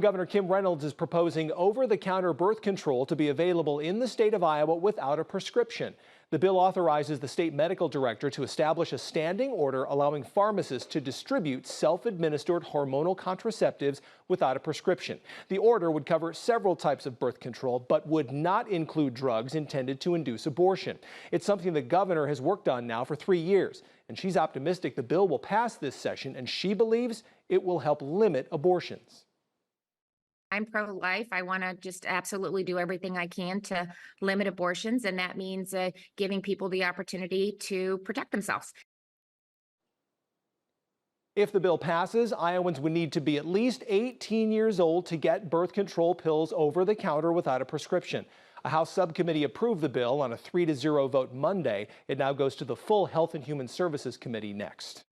Governor Kim Reynolds is proposing over-the-counter birth control to be available in the state of Iowa without a prescription. The bill authorizes the state medical director to establish a standing order allowing pharmacists to distribute self-administered hormonal contraceptives without a prescription. The order would cover several types of birth control, but would not include drugs intended to induce abortion. It's something the governor has worked on now for 3 years, and she's optimistic the bill will pass this session, and she believes it will help limit abortions. I'm pro-life. I want to just absolutely do everything I can to limit abortions, and that means giving people the opportunity to protect themselves. If the bill passes, Iowans would need to be at least 18 years old to get birth control pills over the counter without a prescription. A House subcommittee approved the bill on a 3-0 vote Monday. It now goes to the full Health and Human Services Committee next.